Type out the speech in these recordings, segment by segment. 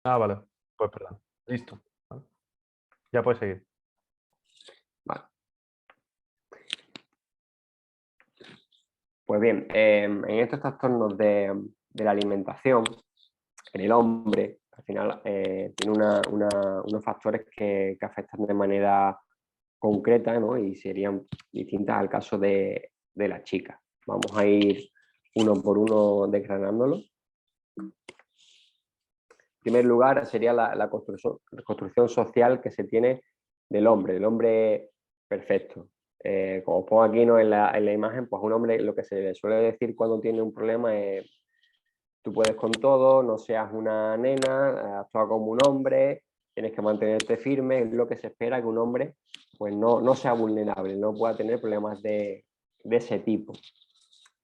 Ah, vale. Pues perdón. Listo. Vale. Ya puedes seguir. Vale. Pues bien, en estos trastornos de la alimentación, en el hombre, al final tiene unos factores que afectan de manera concreta, ¿no? Y serían distintas al caso de la chica. Vamos a ir uno por uno desgranándolo. En primer lugar, sería la construcción social que se tiene del hombre perfecto. Como os pongo aquí, ¿no? en la imagen, pues un hombre, lo que se le suele decir cuando tiene un problema es: tú puedes con todo, no seas una nena, actúa como un hombre, tienes que mantenerte firme. Es lo que se espera, que un hombre pues no sea vulnerable, no pueda tener problemas de ese tipo.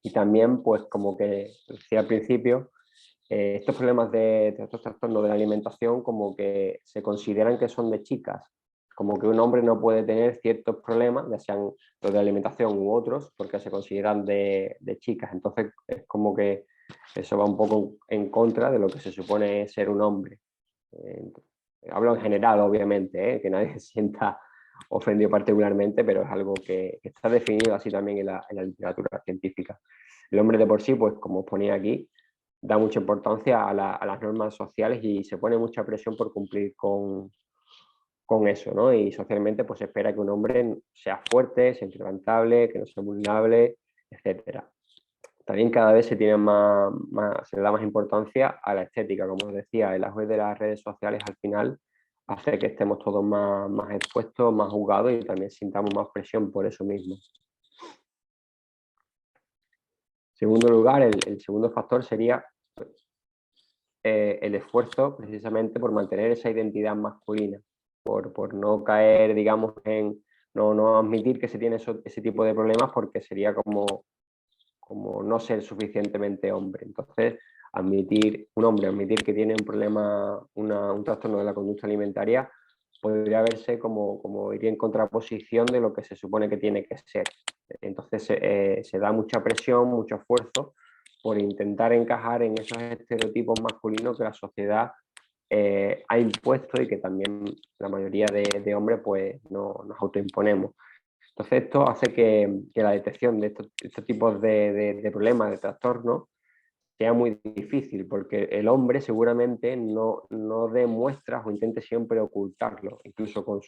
Y también, pues como que decía al principio, estos problemas de estos trastornos de la alimentación como que se consideran que son de chicas, como que un hombre no puede tener ciertos problemas, ya sean los de alimentación u otros, porque se consideran de chicas. Entonces es como que eso va un poco en contra de lo que se supone ser un hombre. Eh, Hablo en general, obviamente, que nadie se sienta ofendido particularmente, pero es algo que está definido así también en la literatura científica. El hombre de por sí, pues como os ponía aquí, da mucha importancia a las normas sociales y se pone mucha presión por cumplir con eso, ¿no? Y socialmente pues se espera que un hombre sea fuerte, sea inquebrantable, que no sea vulnerable, etcétera. También cada vez se le da más importancia a la estética, como os decía. El auge de las redes sociales al final hace que estemos todos más expuestos, más juzgados, y también sintamos más presión por eso mismo. En segundo lugar, el segundo factor sería el esfuerzo precisamente por mantener esa identidad masculina, por no caer, digamos, en no admitir que se tiene ese tipo de problemas, porque sería como no ser suficientemente hombre. Entonces, admitir que tiene un problema, un trastorno de la conducta alimentaria, podría verse como ir en contraposición de lo que se supone que tiene que ser. Entonces, se da mucha presión, mucho esfuerzo por intentar encajar en esos estereotipos masculinos que la sociedad ha impuesto, y que también la mayoría de hombres pues nos autoimponemos. Entonces esto hace que la detección de estos tipos de problemas, de trastornos, sea muy difícil, porque el hombre seguramente no dé muestras o intente siempre ocultarlo, incluso con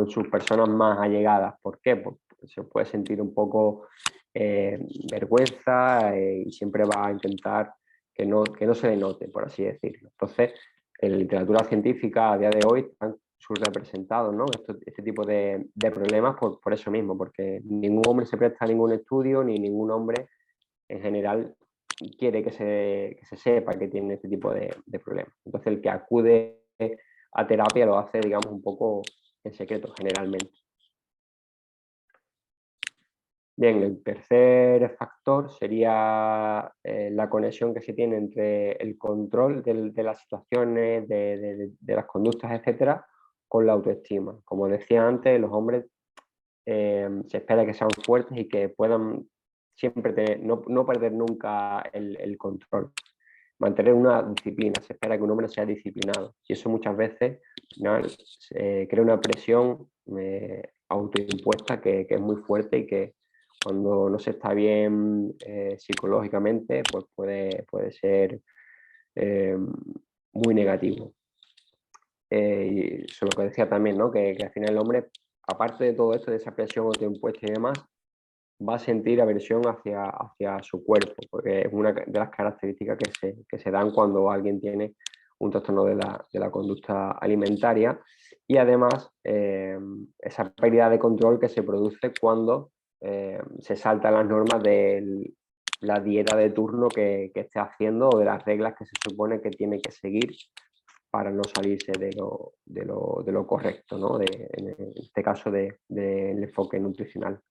sus personas más allegadas. ¿Por qué? Porque se puede sentir un poco vergüenza, y siempre va a intentar que no se le note, por así decirlo. Entonces, en la literatura científica a día de hoy están subrepresentados, ¿no? Este tipo de problemas por eso mismo, porque ningún hombre se presta a ningún estudio, ni ningún hombre en general quiere que se sepa que tiene este tipo de problemas. Entonces, el que acude a terapia lo hace, digamos, un poco en secreto, generalmente. Bien, el tercer factor sería la conexión que se tiene entre el control de las situaciones, de las conductas, etcétera, con la autoestima. Como decía antes, los hombres se espera que sean fuertes y que puedan siempre no perder nunca el control. Mantener una disciplina, se espera que un hombre sea disciplinado. Y eso muchas veces crea una presión autoimpuesta que es muy fuerte, y que cuando no se está bien psicológicamente, pues puede ser eh, muy negativo. Y eso es lo que decía también, ¿no? Que al final el hombre, aparte de todo esto, de esa presión autoimpuesta y demás, va a sentir aversión hacia su cuerpo, porque es una de las características que se dan cuando alguien tiene un trastorno de la conducta alimentaria. Y además, esa pérdida de control que se produce cuando se saltan las normas de la dieta de turno que esté haciendo, o de las reglas que se supone que tiene que seguir para no salirse de lo correcto, ¿no? En este caso del enfoque nutricional.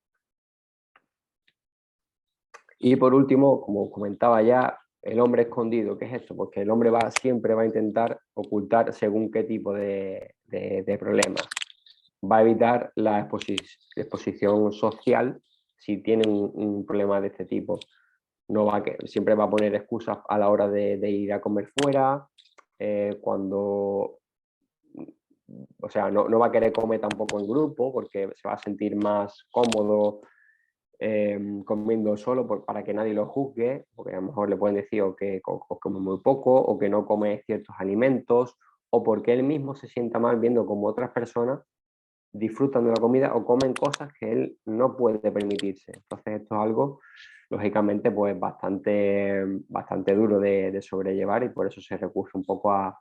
Y por último, como comentaba ya, el hombre escondido. ¿Qué es esto? Porque el hombre siempre va a intentar ocultar según qué tipo de problemas. Va a evitar la exposición social si tiene un problema de este tipo. Siempre va a poner excusas a la hora de ir a comer fuera, cuando, o sea, no va a querer comer tampoco en grupo porque se va a sentir más cómodo comiendo solo para que nadie lo juzgue, porque a lo mejor le pueden decir o que come muy poco o que no come ciertos alimentos, o porque él mismo se sienta mal viendo como otras personas disfrutan de la comida o comen cosas que él no puede permitirse. Entonces esto es algo, lógicamente, pues bastante duro de sobrellevar, y por eso se recurre un poco al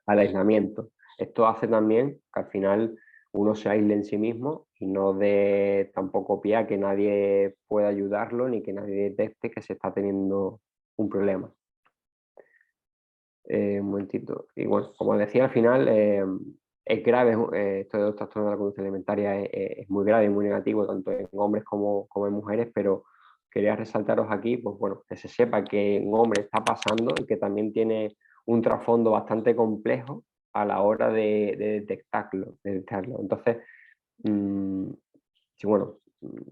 aislamiento. Esto hace también que al final uno se aísle en sí mismo y no dé tampoco pie a que nadie pueda ayudarlo ni que nadie detecte que se está teniendo un problema. Un momentito. Y bueno, como decía, al final es grave, esto de los trastornos de la conducta alimentaria es muy grave y muy negativo, tanto en hombres como en mujeres, pero quería resaltaros aquí, pues bueno, que se sepa que un hombre está pasando y que también tiene un trasfondo bastante complejo a la hora de detectarlo. Entonces, sí, bueno,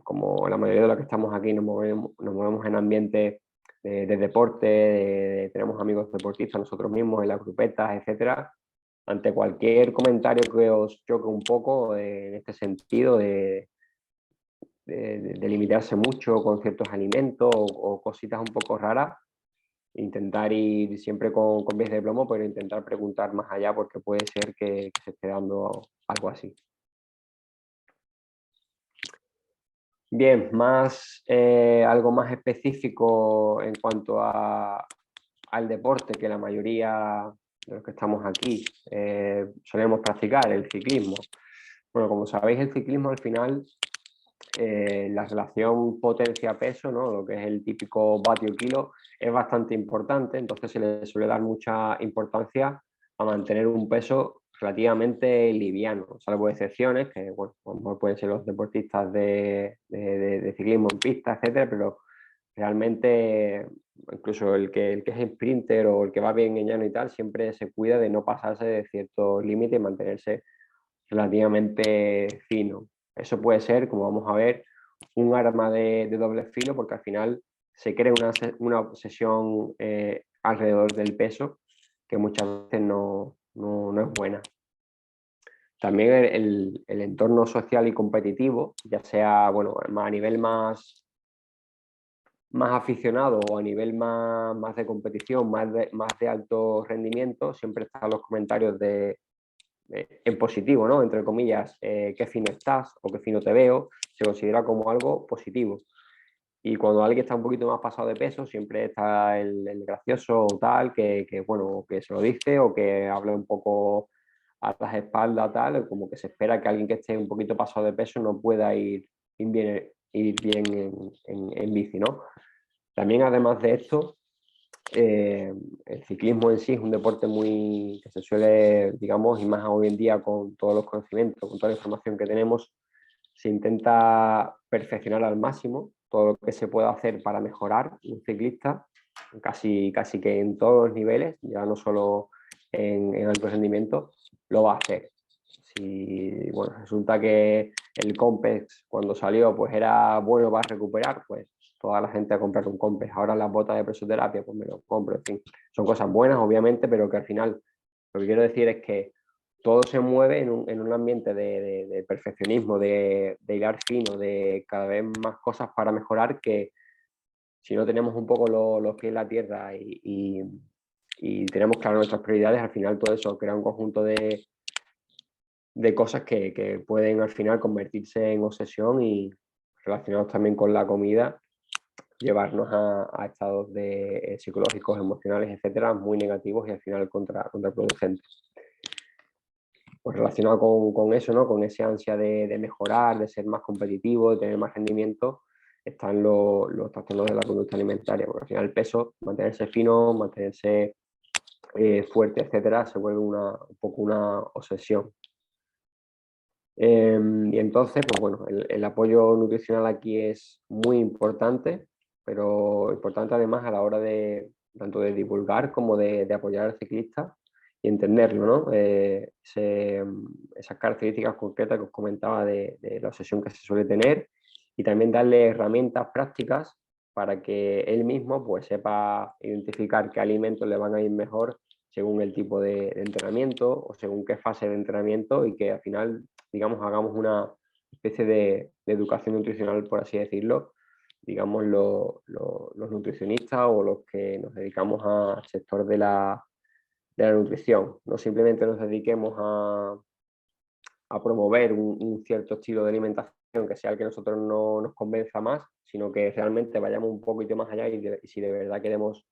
como la mayoría de los que estamos aquí nos movemos en ambientes de deporte, tenemos amigos deportistas nosotros mismos en las grupetas, etcétera, ante cualquier comentario que os choque un poco en este sentido de limitarse mucho con ciertos alimentos o cositas un poco raras, intentar ir siempre con pies de plomo, pero intentar preguntar más allá porque puede ser que se esté dando algo así. Bien, algo más específico en cuanto al deporte que la mayoría de los que estamos aquí solemos practicar, el ciclismo. Bueno, como sabéis, el ciclismo al final, la relación potencia-peso, ¿no? Lo que es el típico vatio-kilo, es bastante importante, entonces se le suele dar mucha importancia a mantener un peso relativamente liviano, salvo excepciones, que bueno, a lo mejor pueden ser los deportistas de ciclismo en pista, etcétera, pero realmente incluso el que es sprinter o el que va bien en llano y tal, siempre se cuida de no pasarse de ciertos límites y mantenerse relativamente fino. Eso puede ser, como vamos a ver, un arma de doble filo, porque al final se crea una obsesión alrededor del peso que muchas veces no es buena. También el entorno social y competitivo, ya sea bueno, a nivel más aficionado o a nivel más de competición, más de alto rendimiento, siempre están los comentarios en positivo, ¿no? Entre comillas, qué fino estás o qué fino te veo, se considera como algo positivo. Y cuando alguien está un poquito más pasado de peso, siempre está el gracioso o tal, bueno, que se lo dice o que habla un poco a las espaldas, tal, como que se espera que alguien que esté un poquito pasado de peso no pueda ir bien en bici, ¿no? También, además de esto, el ciclismo en sí es un deporte que se suele, digamos, y más hoy en día con todos los conocimientos, con toda la información que tenemos, se intenta perfeccionar al máximo todo lo que se pueda hacer para mejorar un ciclista, casi que en todos los niveles, ya no solo en alto rendimiento, lo va a hacer. Si bueno, resulta que el Compex cuando salió pues era bueno para recuperar, pues toda la gente a comprar un Compex. Ahora las botas de presoterapia, pues me lo compro. En fin, son cosas buenas, obviamente, pero que al final lo que quiero decir es que todo se mueve en un ambiente de perfeccionismo, de hilar fino, de cada vez más cosas para mejorar, que si no tenemos un poco los pies en la tierra y tenemos claras nuestras prioridades, al final todo eso crea un conjunto de cosas que pueden al final convertirse en obsesión y relacionados también con la comida, llevarnos a estados psicológicos, emocionales, etcétera, muy negativos y al final contraproducentes. Pues relacionado con eso, ¿no? Con esa ansia de mejorar, de ser más competitivo, de tener más rendimiento, están los trastornos de la conducta alimentaria, porque al final el peso, mantenerse fino, mantenerse fuerte, etcétera, se vuelve un poco una obsesión. Y entonces, pues bueno, el apoyo nutricional aquí es muy importante, pero importante además a la hora de tanto de divulgar como de apoyar al ciclista y entenderlo, ¿no? Esas características concretas que os comentaba de la obsesión que se suele tener, y también darle herramientas prácticas para que él mismo pues sepa identificar qué alimentos le van a ir mejor según el tipo de entrenamiento o según qué fase de entrenamiento, y que al final, digamos, hagamos una especie de educación nutricional, por así decirlo, digamos, los nutricionistas o los que nos dedicamos al sector de la nutrición. No simplemente nos dediquemos a promover un cierto estilo de alimentación que sea el que a nosotros no nos convenza más, sino que realmente vayamos un poquito más allá y si de verdad queremos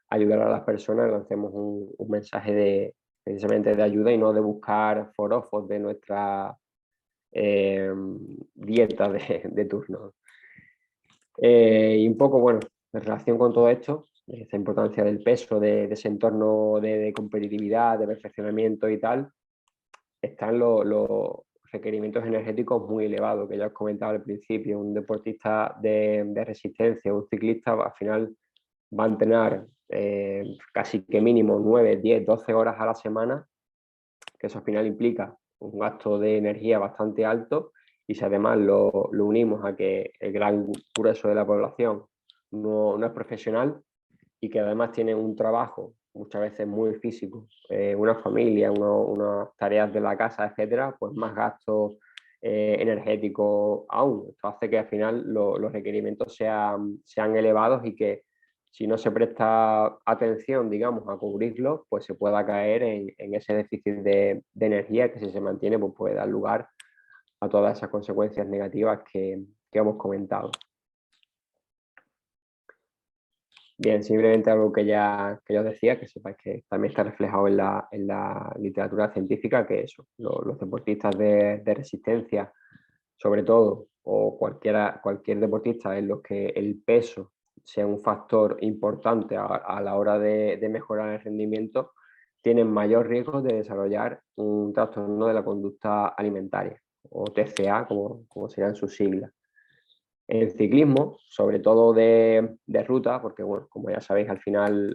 ayudar a las personas, lancemos un mensaje precisamente de ayuda y no de buscar forofos de nuestra dieta de turno. Y un poco, bueno, en relación con todo esto, esta importancia del peso, de ese entorno de competitividad, de perfeccionamiento y tal, están los requerimientos energéticos muy elevados, que ya os comentaba al principio. Un deportista de resistencia, un ciclista, al final va a entrenar casi que mínimo 9, 10, 12 horas a la semana, que eso al final implica un gasto de energía bastante alto, y si además lo unimos a que el gran grueso de la población no es profesional y que además tiene un trabajo muchas veces muy físico, una familia, unas tareas de la casa, etcétera, pues más gastos energéticos aún. Esto hace que al final los requerimientos sean elevados y que si no se presta atención, digamos, a cubrirlos, pues se pueda caer en ese déficit de energía que, si se mantiene, pues puede dar lugar a todas esas consecuencias negativas que hemos comentado. Bien, simplemente algo que ya os decía, que sepáis que también está reflejado en la literatura científica, que eso, los deportistas de resistencia, sobre todo, o cualquier deportista en los que el peso sea un factor importante a la hora de mejorar el rendimiento, tienen mayor riesgo de desarrollar un trastorno de la conducta alimentaria, o TCA, como serían sus siglas. En ciclismo, sobre todo de ruta, porque bueno, como ya sabéis, al final,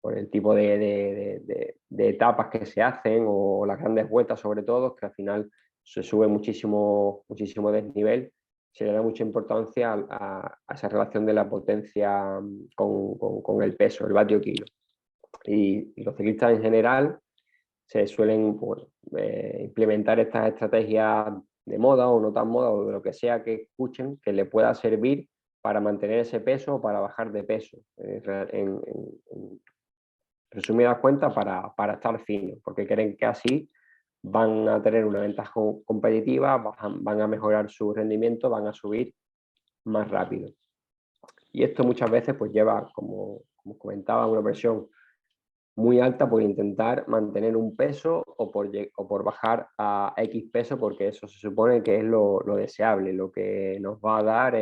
por el tipo de etapas que se hacen o las grandes vueltas sobre todo, que al final se sube muchísimo desnivel, se le da mucha importancia a esa relación de la potencia con el peso, el vatio kilo. Y los ciclistas en general se suelen, bueno, implementar estas estrategias de moda o no tan moda o de lo que sea que escuchen, que le pueda servir para mantener ese peso o para bajar de peso. En resumidas cuentas, para estar finos, porque creen que así van a tener una ventaja competitiva, van a mejorar su rendimiento, van a subir más rápido. Y esto muchas veces pues lleva, como comentaba, una versión muy alta por intentar mantener un peso o por bajar a X peso, porque eso se supone que es lo deseable, lo que nos va a dar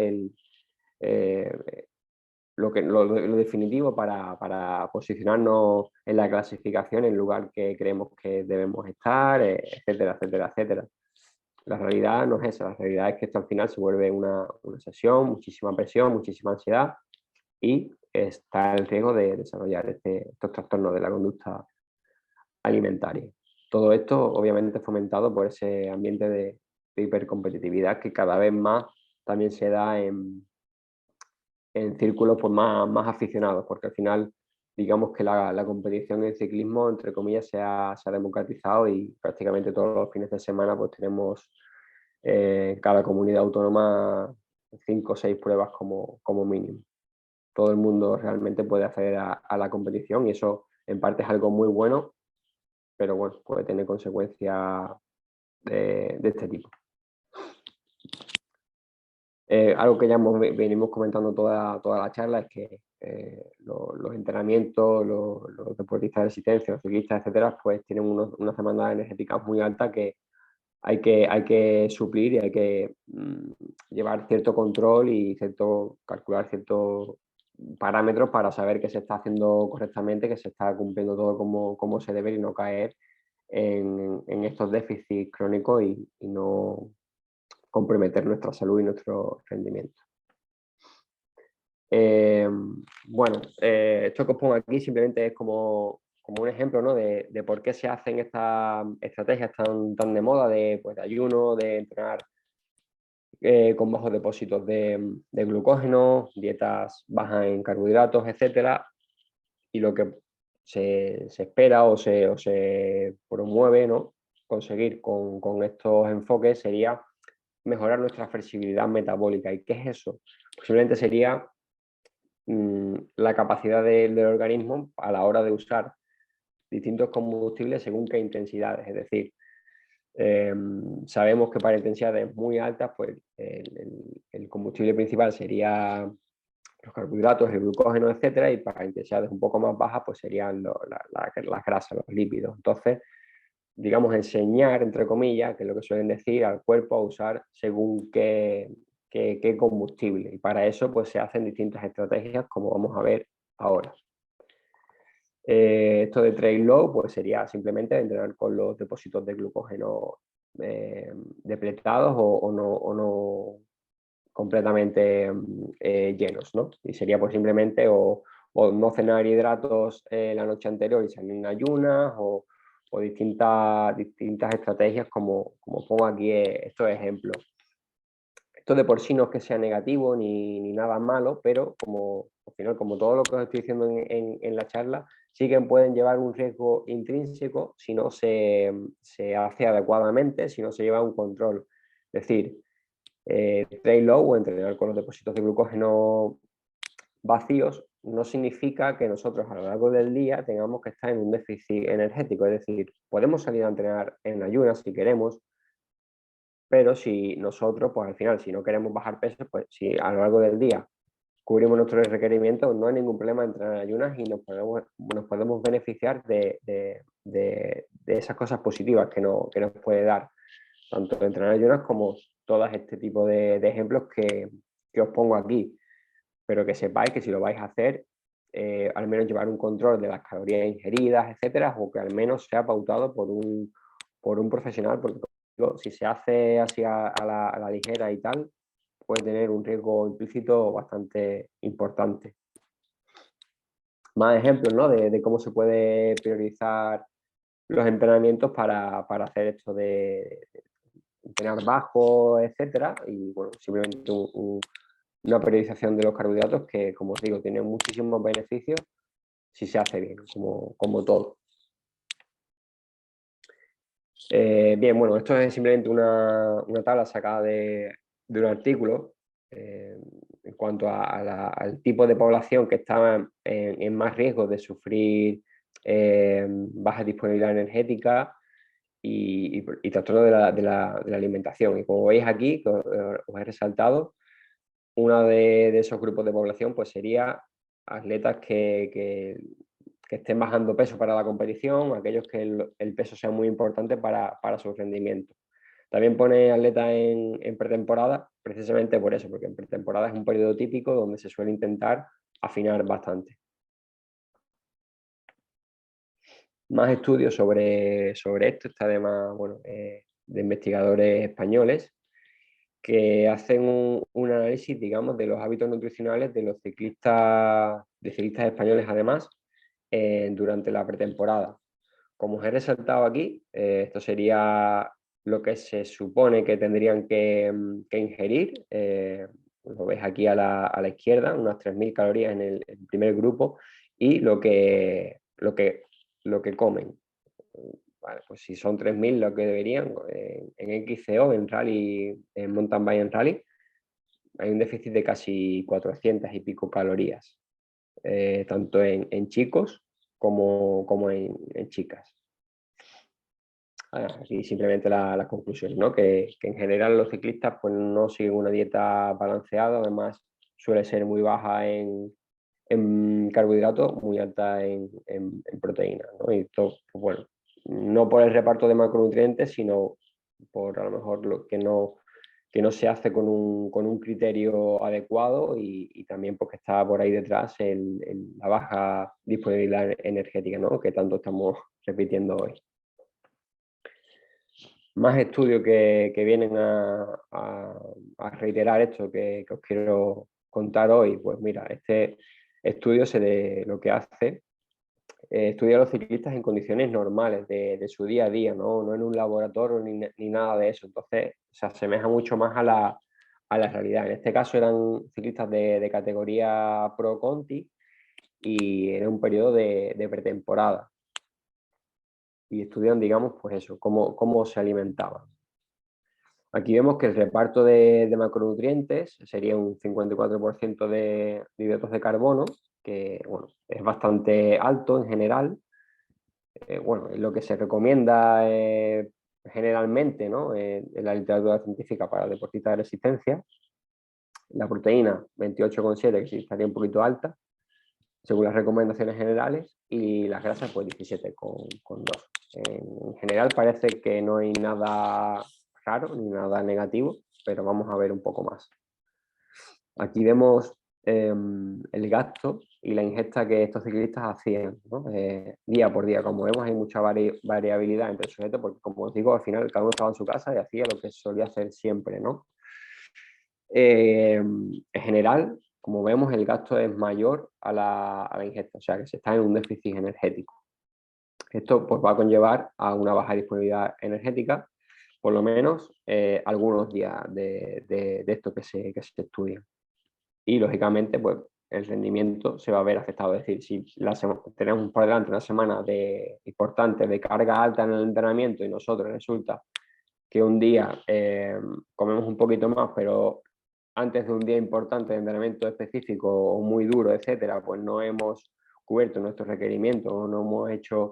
lo definitivo para posicionarnos en la clasificación en el lugar que creemos que debemos estar, etcétera, etcétera, etcétera. La realidad no es esa, la realidad es que esto al final se vuelve una sesión, muchísima presión, muchísima ansiedad, y está el riesgo de desarrollar estos trastornos de la conducta alimentaria. Todo esto obviamente fomentado por ese ambiente de hipercompetitividad que cada vez más también se da en círculos pues, más aficionados, porque al final digamos que la competición en ciclismo, entre comillas, se ha democratizado, y prácticamente todos los fines de semana pues tenemos en cada comunidad autónoma 5 o 6 pruebas como mínimo. Todo el mundo realmente puede acceder a la competición, y eso en parte es algo muy bueno, pero bueno, puede tener consecuencias de este tipo. Algo que ya venimos comentando toda la charla es que los entrenamientos, los deportistas de resistencia, los ciclistas, etcétera, pues tienen unas demandas energéticas muy altas que hay que suplir, y hay que llevar cierto control y calcular ciertos parámetros para saber que se está haciendo correctamente, que se está cumpliendo todo como se debe, y no caer en estos déficits crónicos y no comprometer nuestra salud y nuestro rendimiento. Bueno, esto que os pongo aquí simplemente es como un ejemplo, ¿no? de por qué se hacen estas estrategias tan de moda de ayuno, de entrenar con bajos depósitos de glucógeno, dietas bajas en carbohidratos, etcétera. Y lo que se espera o se promueve, ¿no? Conseguir con estos enfoques sería mejorar nuestra flexibilidad metabólica. ¿Y qué es eso? Posiblemente sería la capacidad del organismo a la hora de usar distintos combustibles según qué intensidades. Es decir, sabemos que para intensidades muy altas, pues el combustible principal sería los carbohidratos, el glucógeno, etcétera, y para intensidades un poco más bajas, pues serían las grasas, los lípidos. Entonces, digamos, enseñar, entre comillas, que es lo que suelen decir, al cuerpo a usar según qué combustible. Y para eso, pues se hacen distintas estrategias, como vamos a ver ahora. Esto de trail low, pues sería simplemente entrenar con los depósitos de glucógeno depletados o no completamente llenos, ¿no? Y sería pues simplemente o no cenar hidratos la noche anterior y salir en ayunas o distintas estrategias como pongo aquí estos ejemplos. Esto de por sí no es que sea negativo ni nada malo, pero al final, como todo lo que os estoy diciendo en la charla, sí que pueden llevar un riesgo intrínseco si no se hace adecuadamente, si no se lleva un control. Es decir, trail low o entrenar con los depósitos de glucógeno vacíos no significa que nosotros a lo largo del día tengamos que estar en un déficit energético. Es decir, podemos salir a entrenar en ayunas si queremos, pero si nosotros, pues al final, si no queremos bajar peso, pues si a lo largo del día cubrimos nuestros requerimientos, no hay ningún problema en entrenar en ayunas y nos podemos beneficiar de esas cosas positivas que nos puede dar tanto entrenar en ayunas como todos este tipo de ejemplos que os pongo aquí. Pero que sepáis que si lo vais a hacer, al menos llevar un control de las calorías ingeridas, etcétera, o que al menos sea pautado por un profesional, porque si se hace así a la ligera y tal, puede tener un riesgo implícito bastante importante. Más ejemplos, ¿no? de cómo se puede priorizar los entrenamientos para hacer esto de entrenar bajo, etcétera, y bueno, simplemente una periodización de los carbohidratos que, como os digo, tiene muchísimos beneficios si se hace bien, como todo. Bien, bueno, esto es simplemente una tabla sacada de un artículo en cuanto al tipo de población que estaba en más riesgo de sufrir baja disponibilidad energética y trastorno de la alimentación. Y como veis aquí, que os he resaltado, uno de esos grupos de población pues sería atletas que estén bajando peso para la competición, aquellos que el peso sea muy importante para su rendimiento. También pone atletas en pretemporada, precisamente por eso, porque en pretemporada es un periodo típico donde se suele intentar afinar bastante. Más estudios sobre esto, está además de investigadores españoles que hacen un análisis, digamos, de los hábitos nutricionales de los ciclistas españoles, además, durante la pretemporada. Como os he resaltado aquí, esto sería lo que se supone que tendrían que ingerir. Lo veis aquí a la izquierda, unas 3.000 calorías en el primer grupo y lo que comen. Vale, pues si son 3.000 lo que deberían, en XCO, en rally, en mountain bike en rally, hay un déficit de casi 400 y pico calorías, tanto en chicos como en chicas. Aquí simplemente la conclusión, ¿no? Que en general los ciclistas pues, no siguen una dieta balanceada, además suele ser muy baja en carbohidratos, muy alta en proteínas, ¿no? Y esto, pues, bueno, no por el reparto de macronutrientes, sino por a lo mejor lo que no se hace con un criterio adecuado y también porque está por ahí detrás la baja disponibilidad energética, ¿no? Que tanto estamos repitiendo hoy. Más estudios que vienen a reiterar esto que os quiero contar hoy. Pues mira, este estudio lo que hace estudia a los ciclistas en condiciones normales de su día a día, no en un laboratorio ni nada de eso. Entonces se asemeja mucho más a la realidad. En este caso eran ciclistas de categoría Pro Conti y era un periodo de pretemporada. Y estudian, digamos, pues eso, cómo se alimentaban. Aquí vemos que el reparto de macronutrientes sería un 54% de hidratos de carbono, que bueno, es bastante alto en general. Bueno, es lo que se recomienda generalmente, ¿no? En la literatura científica para deportistas de resistencia. La proteína 28,7, que sí estaría un poquito alta, según las recomendaciones generales, y las grasas pues 17,2. En general parece que no hay nada raro ni nada negativo, pero vamos a ver un poco más. Aquí vemos el gasto y la ingesta que estos ciclistas hacían, ¿no? Día por día. Como vemos, hay mucha variabilidad entre sujetos, porque como os digo, al final cada uno estaba en su casa y hacía lo que solía hacer siempre, ¿no? En general, como vemos, el gasto es mayor a la ingesta, o sea que se está en un déficit energético. Esto pues, va a conllevar a una baja disponibilidad energética, por lo menos algunos días de esto que se estudia. Y lógicamente, pues el rendimiento se va a ver afectado. Es decir, si tenemos por delante una semana importante de carga alta en el entrenamiento y nosotros resulta que un día comemos un poquito más, pero antes de un día importante de entrenamiento específico o muy duro, etcétera, pues no hemos cubierto nuestros requerimientos o no hemos hecho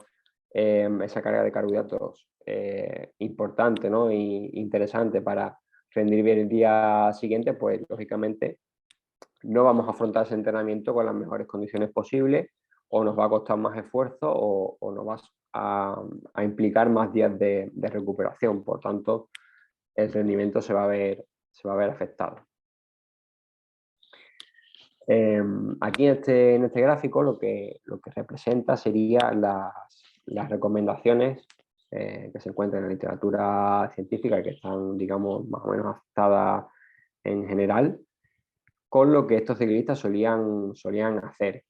esa carga de carbohidratos importante, ¿no? Y interesante para rendir bien el día siguiente, pues lógicamente no vamos a afrontar ese entrenamiento con las mejores condiciones posibles, o nos va a costar más esfuerzo o nos va a implicar más días de recuperación. Por tanto, el rendimiento se va a ver afectado. Aquí en este gráfico lo que representa serían las recomendaciones que se encuentran en la literatura científica, que están, digamos, más o menos aceptadas en general, con lo que estos ciclistas solían hacer.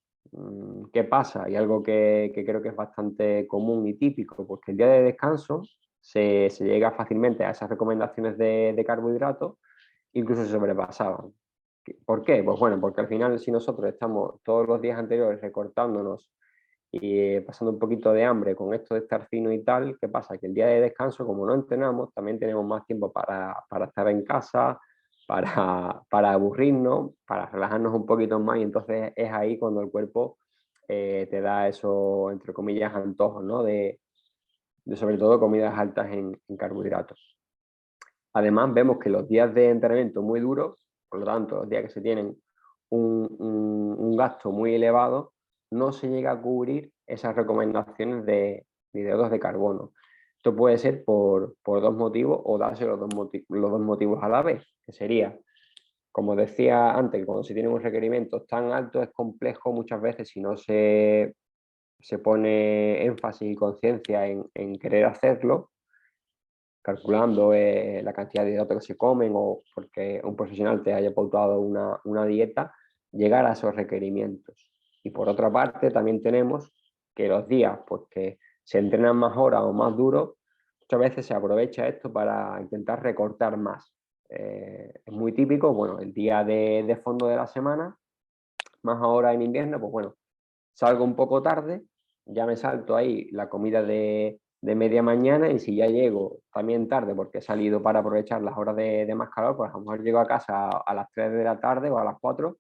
¿Qué pasa? Y algo que creo que es bastante común y típico, pues que el día de descanso se llega fácilmente a esas recomendaciones de carbohidratos, incluso se sobrepasaban. ¿Por qué? Pues bueno, porque al final si nosotros estamos todos los días anteriores recortándonos y pasando un poquito de hambre con esto de estar fino y tal, ¿qué pasa? Que el día de descanso, como no entrenamos, también tenemos más tiempo para estar en casa, para aburrirnos, para relajarnos un poquito más, y entonces es ahí cuando el cuerpo te da eso, entre comillas, antojos, ¿no? De sobre todo comidas altas en carbohidratos. Además, vemos que los días de entrenamiento muy duros, por lo tanto, los días que se tienen un gasto muy elevado, no se llega a cubrir esas recomendaciones de hidratos de carbono. Esto puede ser por dos motivos o darse los dos motivos a la vez, que sería, como decía antes, cuando se tienen unos requerimientos tan altos es complejo muchas veces si no se pone énfasis y conciencia en querer hacerlo, calculando la cantidad de hidratos que se comen o porque un profesional te haya pautado una dieta, llegar a esos requerimientos. Y por otra parte, también tenemos que los días pues, que se entrenan más horas o más duro, muchas veces se aprovecha esto para intentar recortar más. Es muy típico, bueno, el día de fondo de la semana, más ahora en invierno, pues bueno, salgo un poco tarde, ya me salto ahí la comida de media mañana, y si ya llego también tarde porque he salido para aprovechar las horas de más calor, pues a lo mejor llego a casa a las 3 de la tarde o a las 4,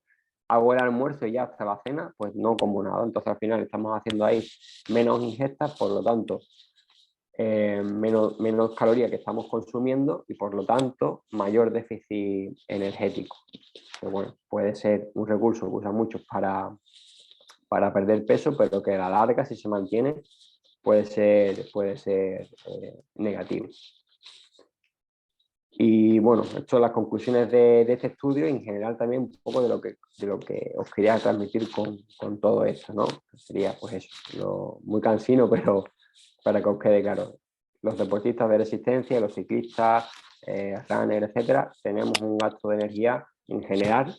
hago el almuerzo y ya hasta la cena, pues no como nada. Entonces al final estamos haciendo ahí menos ingestas, por lo tanto menos calorías que estamos consumiendo y por lo tanto mayor déficit energético. Que, bueno, puede ser un recurso que usan muchos para perder peso, pero que a la larga, si se mantiene, puede ser negativo. Y bueno, esto son las conclusiones de este estudio y en general también un poco de lo que os quería transmitir con todo esto, ¿no? Sería pues eso, muy cansino, pero para que os quede claro. Los deportistas de resistencia, los ciclistas, runners, etcétera, tenemos un gasto de energía en general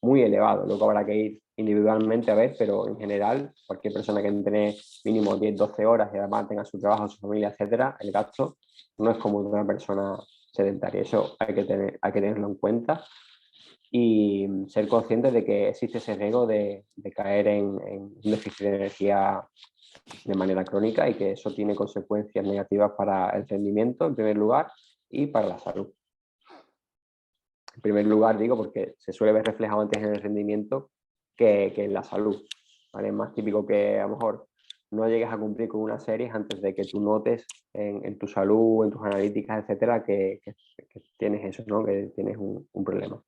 muy elevado. Luego habrá que ir individualmente a ver, pero en general, cualquier persona que entrene mínimo 10-12 horas y además tenga su trabajo, su familia, etcétera, el gasto no es como de una persona sedentaria. Eso hay que tenerlo en cuenta y ser conscientes de que existe ese riesgo de caer en un déficit de energía de manera crónica y que eso tiene consecuencias negativas para el rendimiento, en primer lugar, y para la salud. En primer lugar, digo, porque se suele ver reflejado antes en el rendimiento que en la salud. ¿Vale? Es más típico que a lo mejor no llegues a cumplir con una serie antes de que tú notes en tu salud, en tus analíticas, etcétera, que tienes eso, ¿no? Que tienes un problema.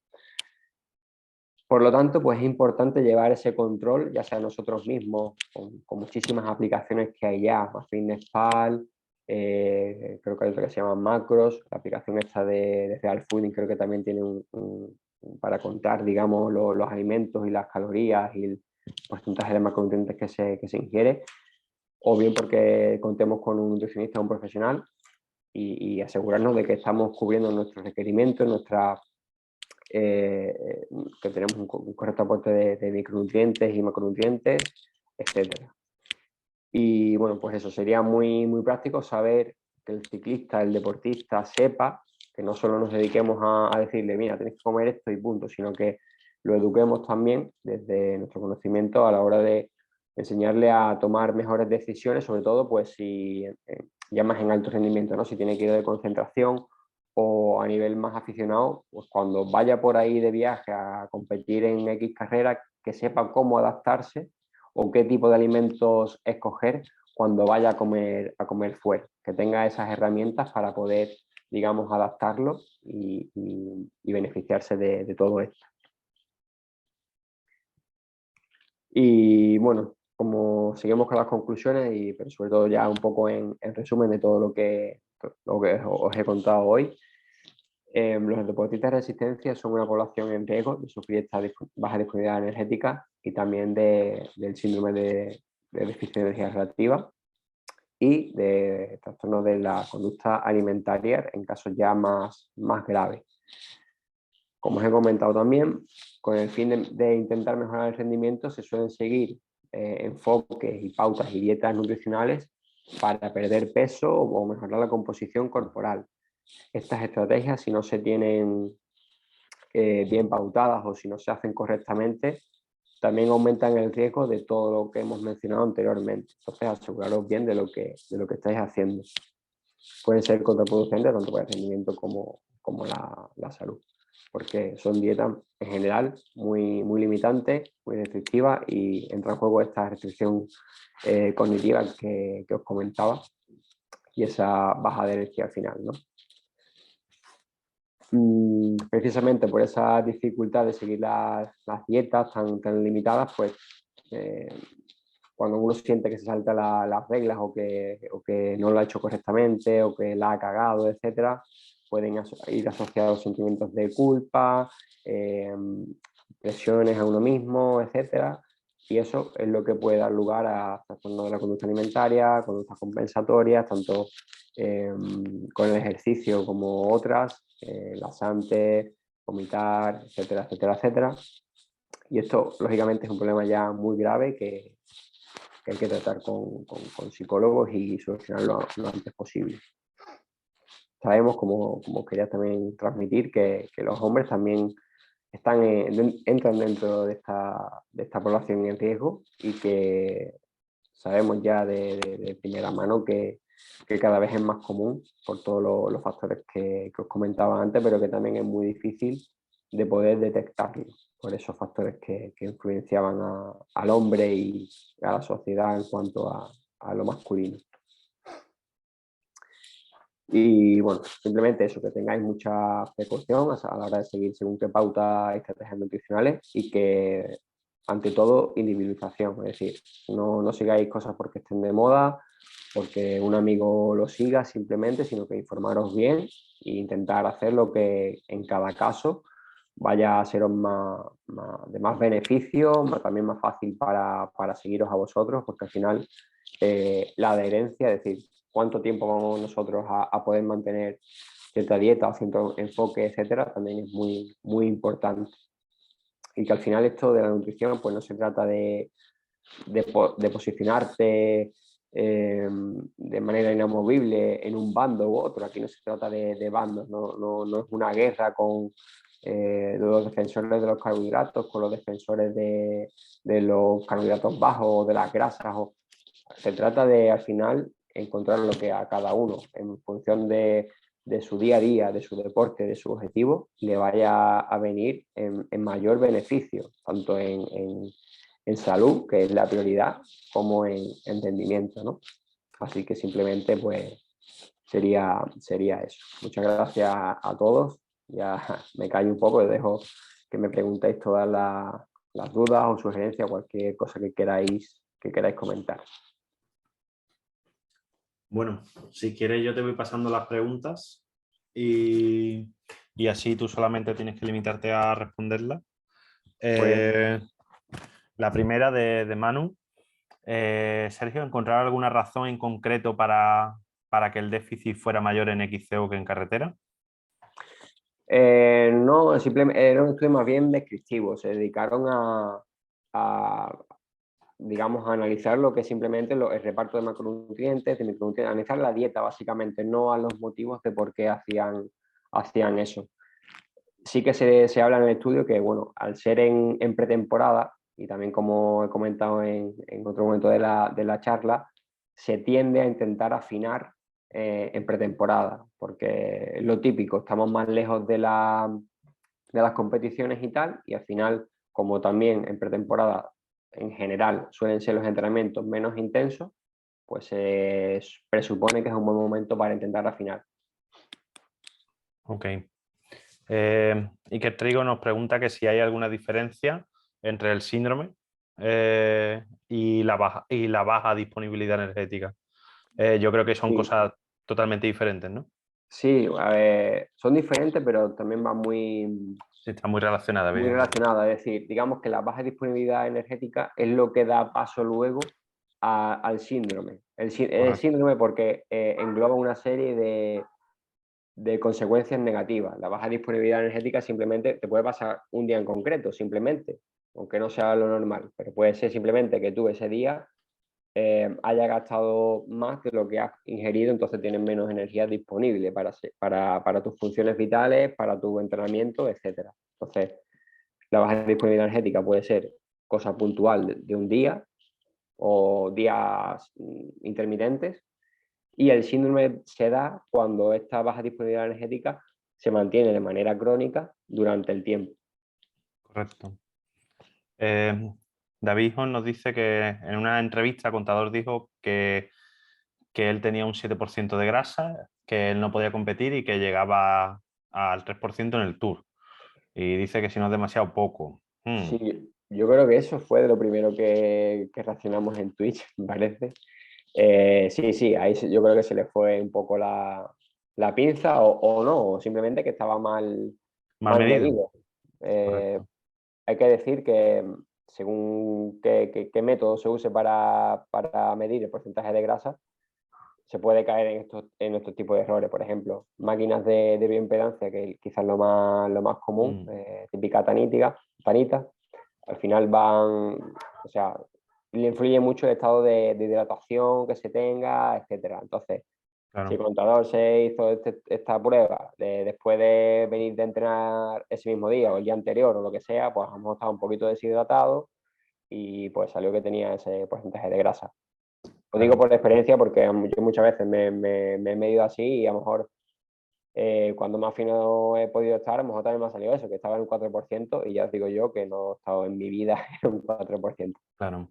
Por lo tanto, pues es importante llevar ese control, ya sea nosotros mismos, con muchísimas aplicaciones que hay ya, MyFitnessPal, creo que hay otra que se llama Macros, la aplicación esta de Real Fooding creo que también tiene para contar, digamos, los alimentos y las calorías y el porcentaje de macronutrientes que se ingiere, o bien porque contemos con un nutricionista o un profesional y asegurarnos de que estamos cubriendo nuestros requerimientos, que tenemos un correcto aporte de micronutrientes y macronutrientes, etcétera. Y bueno, pues eso, sería muy, muy práctico saber que el ciclista, el deportista sepa, que no solo nos dediquemos a decirle, mira, tienes que comer esto y punto, sino que lo eduquemos también desde nuestro conocimiento a la hora de enseñarle a tomar mejores decisiones, sobre todo pues si ya más en alto rendimiento, ¿no? Si tiene que ir de concentración o a nivel más aficionado, pues cuando vaya por ahí de viaje a competir en X carrera, que sepa cómo adaptarse o qué tipo de alimentos escoger cuando vaya a comer fuera, que tenga esas herramientas para poder, digamos, adaptarlo y beneficiarse de todo esto. Y bueno, como seguimos con las conclusiones, pero sobre todo ya un poco en resumen de todo lo que os he contado hoy, los deportistas de resistencia son una población en riesgo de sufrir esta baja disponibilidad energética y también del síndrome de déficit de energía relativa y de trastornos de la conducta alimentaria en casos ya más graves. Como os he comentado también, con el fin de intentar mejorar el rendimiento se suelen seguir enfoques y pautas y dietas nutricionales para perder peso o mejorar la composición corporal. Estas estrategias, si no se tienen bien pautadas o si no se hacen correctamente, también aumentan el riesgo de todo lo que hemos mencionado anteriormente. Entonces, aseguraros bien de lo que estáis haciendo. Pueden ser contraproducentes tanto para el rendimiento como la salud, porque son dietas en general muy, muy limitantes, muy restrictivas y entra en juego esta restricción cognitiva que os comentaba y esa baja de energía al final, ¿no? Precisamente por esa dificultad de seguir las dietas tan limitadas, pues cuando uno siente que se salta las reglas o que no lo ha hecho correctamente o que la ha cagado, etcétera, pueden ir asociados sentimientos de culpa, presiones a uno mismo, etcétera. Y eso es lo que puede dar lugar a trastornos de la conducta alimentaria, conductas compensatorias, tanto con el ejercicio como otras, laxantes, vomitar, etcétera, etcétera, etcétera. Y esto, lógicamente, es un problema ya muy grave que hay que tratar con psicólogos y solucionarlo lo antes posible. Sabemos, como quería también transmitir, que los hombres también entran dentro de esta población en riesgo y que sabemos ya de primera mano que cada vez es más común por todos los factores que os comentaba antes, pero que también es muy difícil de poder detectarlo por esos factores que influenciaban al hombre y a la sociedad en cuanto a lo masculino. Y bueno, simplemente eso, que tengáis mucha precaución a la hora de seguir según qué pautas y estrategias nutricionales y que, ante todo, individualización, es decir, no sigáis cosas porque estén de moda, porque un amigo lo siga simplemente, sino que informaros bien e intentar hacer lo que en cada caso vaya a seros de más beneficio, también más fácil para seguiros a vosotros, porque al final la adherencia, es decir, cuánto tiempo vamos nosotros a poder mantener cierta dieta o cierto enfoque, etcétera, también es muy, muy importante. Y que al final esto de la nutrición pues no se trata de posicionarte de manera inamovible en un bando u otro. Aquí no se trata de bandos, no es una guerra con los defensores de los carbohidratos con los defensores de los carbohidratos bajos o de las grasas. Se trata de, al final, encontrar lo que a cada uno, en función de su día a día, de su deporte, de su objetivo, le vaya a venir en mayor beneficio, tanto en salud, que es la prioridad, como en rendimiento, ¿no? Así que simplemente pues sería eso. Muchas gracias a todos. Ya me callo un poco y dejo que me preguntéis todas las dudas o sugerencias, cualquier cosa que queráis comentar. Bueno, si quieres yo te voy pasando las preguntas y así tú solamente tienes que limitarte a responderlas. La primera de Manu. Sergio, ¿encontrar alguna razón en concreto para que el déficit fuera mayor en XCO que en carretera? No, simplemente era un estudio más bien descriptivo. Se dedicaron digamos, a analizar lo que es simplemente el reparto de macronutrientes, de micronutrientes, analizar la dieta básicamente, no a los motivos de por qué hacían eso. Sí que se habla en el estudio que, bueno, al ser en pretemporada, y también como he comentado en otro momento de la charla, se tiende a intentar afinar en pretemporada, porque es lo típico, estamos más lejos de las competiciones y tal, y al final, como también en pretemporada en general suelen ser los entrenamientos menos intensos, pues se presupone que es un buen momento para intentar afinar. Ok. Iker Trigo nos pregunta que si hay alguna diferencia entre el síndrome y la baja disponibilidad energética. Yo creo que son cosas totalmente diferentes, ¿no? Sí, a ver, son diferentes, pero también van Sí, está muy relacionada. Muy relacionada, es decir, digamos que la baja disponibilidad energética es lo que da paso luego al síndrome. El síndrome porque engloba una serie de consecuencias negativas. La baja disponibilidad energética simplemente te puede pasar un día en concreto, simplemente, aunque no sea lo normal, pero puede ser simplemente que tú ese día hayas gastado más de lo que has ingerido, entonces tienes menos energía disponible para tus funciones vitales, para tu entrenamiento, etc. Entonces, la baja disponibilidad energética puede ser cosa puntual de un día o días intermitentes, y el síndrome se da cuando esta baja disponibilidad energética se mantiene de manera crónica durante el tiempo. Correcto. David Hon nos dice que en una entrevista Contador dijo que él tenía un 7% de grasa, que él no podía competir y que llegaba al 3% en el Tour. Y dice que si no es demasiado poco. Sí, yo creo que eso fue de lo primero que reaccionamos en Twitch, me parece. Sí, ahí yo creo que se le fue un poco la pinza o no, o simplemente que estaba mal medido. Hay que decir que según qué método se use para medir el porcentaje de grasa, se puede caer en estos tipos de errores. Por ejemplo, máquinas de bioimpedancia, que quizás lo más común, típica tanita, al final o sea, le influye mucho el estado de hidratación que se tenga, etcétera. Entonces, Claro. si el contador se hizo esta prueba después de venir de entrenar ese mismo día o el día anterior o lo que sea, pues hemos estado un poquito deshidratado y pues salió que tenía ese porcentaje de grasa. Lo digo por experiencia porque yo muchas veces me he medido así y a lo mejor cuando más fino he podido estar, a lo mejor también me ha salido eso, que estaba en un 4% y ya os digo yo que no he estado en mi vida en un 4%. Claro.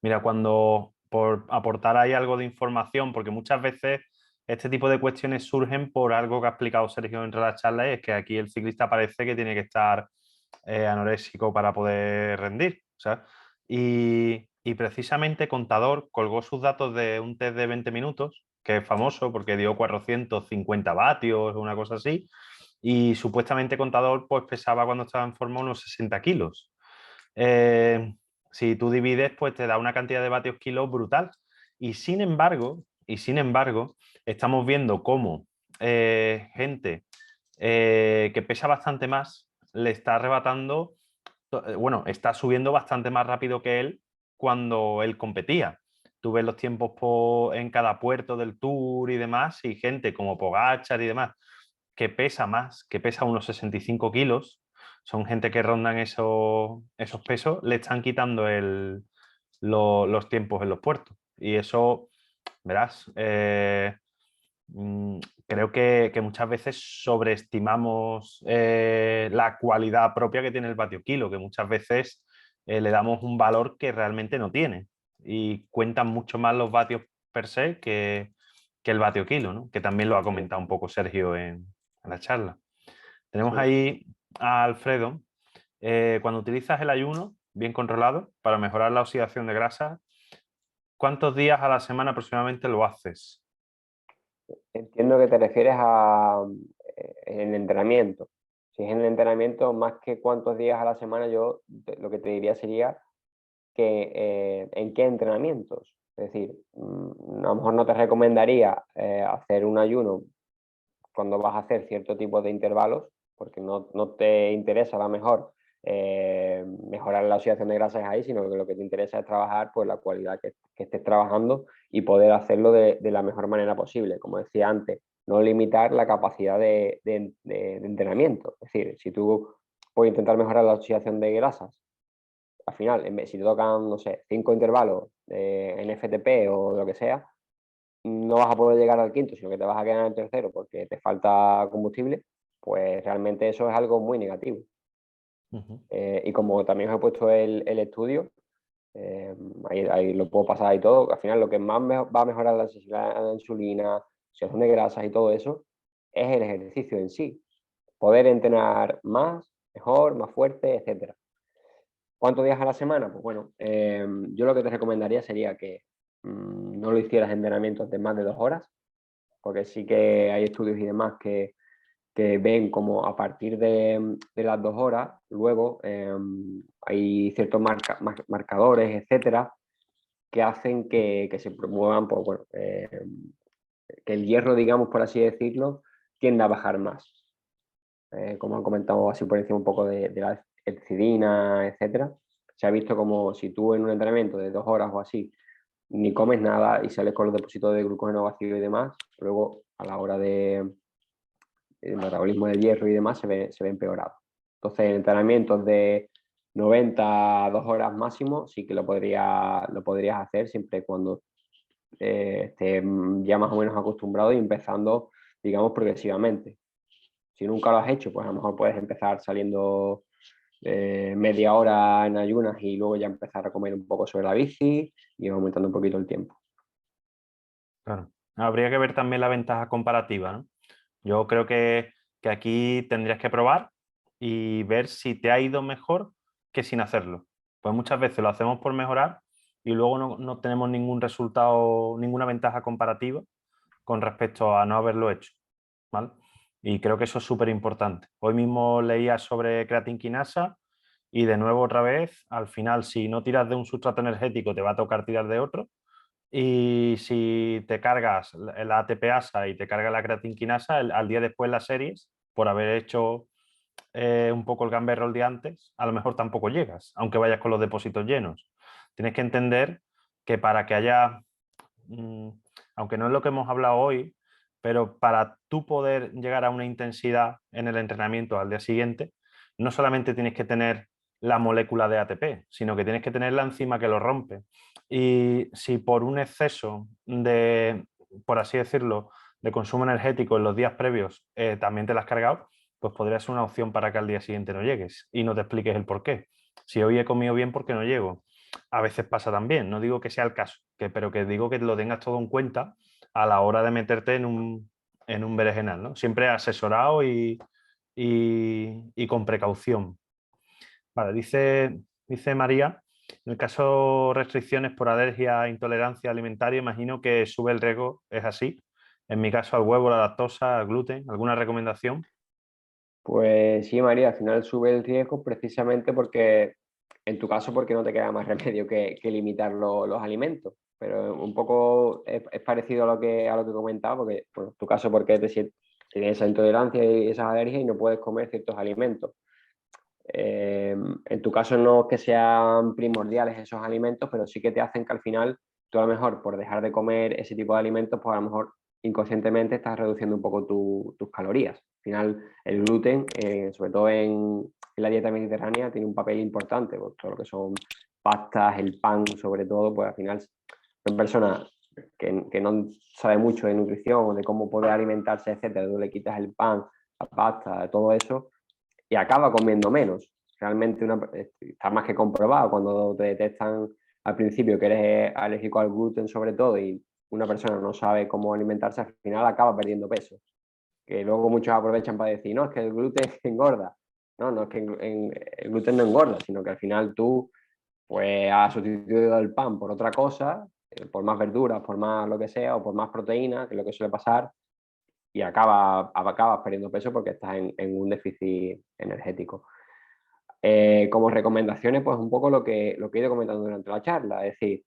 Mira, por aportar ahí algo de información, porque muchas veces este tipo de cuestiones surgen por algo que ha explicado Sergio entre las charlas, y es que aquí el ciclista parece que tiene que estar anoréxico para poder rendir. ¿Sabes? Y precisamente Contador colgó sus datos de un test de 20 minutos, que es famoso porque dio 450 vatios o una cosa así, y supuestamente Contador pues pesaba cuando estaba en forma unos 60 kilos. Si tú divides, pues te da una cantidad de vatios kilos brutal. Y sin embargo, estamos viendo cómo gente que pesa bastante más le está arrebatando, bueno, está subiendo bastante más rápido que él cuando él competía. Tú ves los tiempos en cada puerto del Tour y demás, y gente como Pogačar y demás, que pesa más, que pesa unos 65 kilos, son gente que rondan esos pesos, le están quitando los tiempos en los puertos. Y eso, verás, creo que muchas veces sobreestimamos la cualidad propia que tiene el vatio kilo, que muchas veces le damos un valor que realmente no tiene. Y cuentan mucho más los vatios per se que el vatio kilo, ¿no? Que también lo ha comentado un poco Sergio en la charla. Tenemos Sí. ahí a Alfredo. Cuando utilizas el ayuno bien controlado para mejorar la oxidación de grasa, ¿cuántos días a la semana aproximadamente lo haces? Entiendo que te refieres a el entrenamiento. Si es en el entrenamiento, más que cuántos días a la semana, lo que te diría sería que en qué entrenamientos. Es decir, a lo mejor no te recomendaría hacer un ayuno cuando vas a hacer cierto tipo de intervalos, porque no te interesa a lo mejor mejorar la oxidación de grasas ahí, sino que lo que te interesa es trabajar pues, la cualidad que estés trabajando y poder hacerlo de la mejor manera posible. Como decía antes, no limitar la capacidad de entrenamiento. Es decir, si tú puedes intentar mejorar la oxidación de grasas, al final, si te tocan, no sé, 5 intervalos en FTP o lo que sea, no vas a poder llegar al quinto, sino que te vas a quedar en el tercero porque te falta combustible, pues realmente eso es algo muy negativo. Y como también os he puesto el estudio, ahí lo puedo pasar y todo, al final lo que más va a mejorar la sensibilidad a la insulina, oxidación de grasas y todo eso, es el ejercicio en sí. Poder entrenar más, mejor, más fuerte, etc. ¿Cuántos días a la semana? Pues bueno, yo lo que te recomendaría sería que no lo hicieras en entrenamientos de más de 2 horas, porque sí que hay estudios y demás que ven como a partir de las 2 horas, luego hay ciertos marcadores, etcétera, que hacen que se promuevan, pues, bueno, que el hierro, digamos, por así decirlo, tienda a bajar más. Como han comentado así por encima un poco de la epsidina, etcétera. Se ha visto como si tú en un entrenamiento de 2 horas o así ni comes nada y sales con los depósitos de glucógeno vacío y demás, luego a la hora del metabolismo del hierro y demás se ve empeorado. Entonces, en entrenamientos de 90 a 2 horas máximo sí que lo podrías hacer siempre y cuando estés ya más o menos acostumbrado y empezando, digamos, progresivamente. Si nunca lo has hecho, pues a lo mejor puedes empezar saliendo media hora en ayunas y luego ya empezar a comer un poco sobre la bici y aumentando un poquito el tiempo. Claro. Habría que ver también la ventaja comparativa, ¿no? Yo creo que aquí tendrías que probar y ver si te ha ido mejor que sin hacerlo. Pues muchas veces lo hacemos por mejorar y luego no tenemos ningún resultado, ninguna ventaja comparativa con respecto a no haberlo hecho, ¿vale? Y creo que eso es súper importante. Hoy mismo leía sobre creatinquinasa y de nuevo otra vez, al final si no tiras de un sustrato energético te va a tocar tirar de otro. Y si te cargas la ATPasa y te cargas la creatinquinasa, al día después las series, por haber hecho un poco el gamberro el día antes, a lo mejor tampoco llegas, aunque vayas con los depósitos llenos. Tienes que entender que para que haya, aunque no es lo que hemos hablado hoy, pero para tú poder llegar a una intensidad en el entrenamiento al día siguiente, no solamente tienes que tener la molécula de ATP, sino que tienes que tener la enzima que lo rompe. Y si por un exceso de, por así decirlo, de consumo energético en los días previos también te la has cargado, pues podría ser una opción para que al día siguiente no llegues y no te expliques el por qué. Si hoy he comido bien, ¿por qué no llego? A veces pasa también, no digo que sea el caso, pero que digo que lo tengas todo en cuenta a la hora de meterte en un berenjenal, ¿no? Siempre asesorado y con precaución. Vale, dice María, en el caso de restricciones por alergia e intolerancia alimentaria, imagino que sube el riesgo, es así. En mi caso, al huevo, la lactosa, al gluten, ¿alguna recomendación? Pues sí, María, al final sube el riesgo precisamente porque, en tu caso, porque no te queda más remedio que limitar los alimentos. Pero un poco es parecido a lo que comentaba, porque, bueno, en tu caso, porque tienes esa intolerancia y esas alergias y no puedes comer ciertos alimentos. En tu caso no es que sean primordiales esos alimentos, pero sí que te hacen que al final tú a lo mejor por dejar de comer ese tipo de alimentos, pues a lo mejor inconscientemente estás reduciendo un poco tus calorías. Al final el gluten, sobre todo en en la dieta mediterránea tiene un papel importante, pues todo lo que son pastas, el pan sobre todo, pues al final son personas que no sabe mucho de nutrición o de cómo poder alimentarse, etcétera. Tú le quitas el pan, la pasta, todo eso y acaba comiendo menos. Realmente está más que comprobado cuando te detectan al principio que eres alérgico al gluten sobre todo y una persona no sabe cómo alimentarse, al final acaba perdiendo peso. Que luego muchos aprovechan para decir, no, es que el gluten engorda. No, no es que el gluten no engorda, sino que al final tú pues has sustituido el pan por otra cosa, por más verduras, por más lo que sea, o por más proteína, que es lo que suele pasar, y acabas perdiendo peso porque estás en un déficit energético. Como recomendaciones, pues un poco lo que he ido comentando durante la charla, es decir,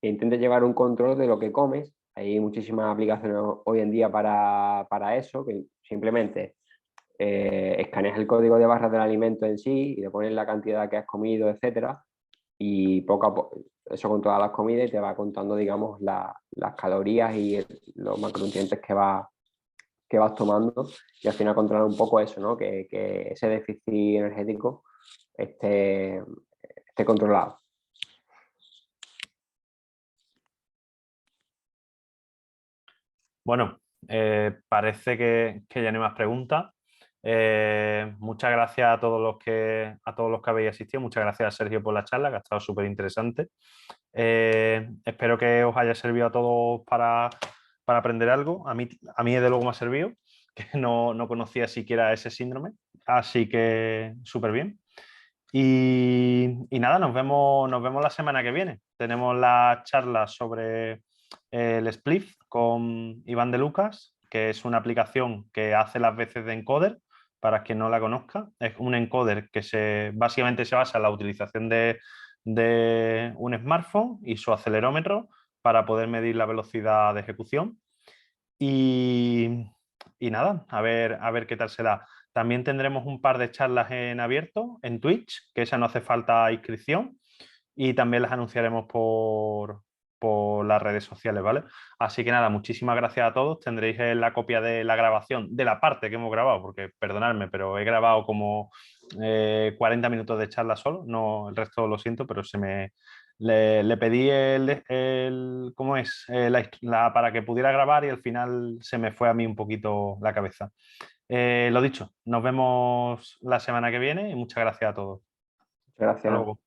que intentes llevar un control de lo que comes. Hay muchísimas aplicaciones hoy en día para eso, que simplemente escaneas el código de barras del alimento en sí y le pones la cantidad que has comido, etcétera, y poco a poco, eso con todas las comidas y te va contando, digamos, las calorías y los macronutrientes que vas tomando y al final controlar un poco eso, ¿no? Que ese déficit energético esté controlado. Bueno, parece que ya no hay más preguntas. Muchas gracias a todos los que habéis asistido. Muchas gracias, Sergio, por la charla, que ha estado súper interesante. Espero que os haya servido a todos para aprender algo. A mí desde luego me ha servido, que no conocía siquiera ese síndrome. Así que súper bien. Y nada, nos vemos la semana que viene. Tenemos la charla sobre el Spliff con Iván de Lucas, que es una aplicación que hace las veces de encoder, para quien no la conozca. Es un encoder que básicamente se basa en la utilización de un smartphone y su acelerómetro para poder medir la velocidad de ejecución. Y nada, a ver qué tal se da. También tendremos un par de charlas en abierto en Twitch, que esa no hace falta inscripción, y también las anunciaremos por las redes sociales, ¿vale? Así que nada, muchísimas gracias a todos. Tendréis la copia de la grabación, de la parte que hemos grabado, porque perdonadme, pero he grabado como 40 minutos de charla solo, no, el resto lo siento, pero le pedí ¿cómo es? Para que pudiera grabar y al final se me fue a mí un poquito la cabeza. Lo dicho, nos vemos la semana que viene y muchas gracias a todos. Gracias. Hasta luego.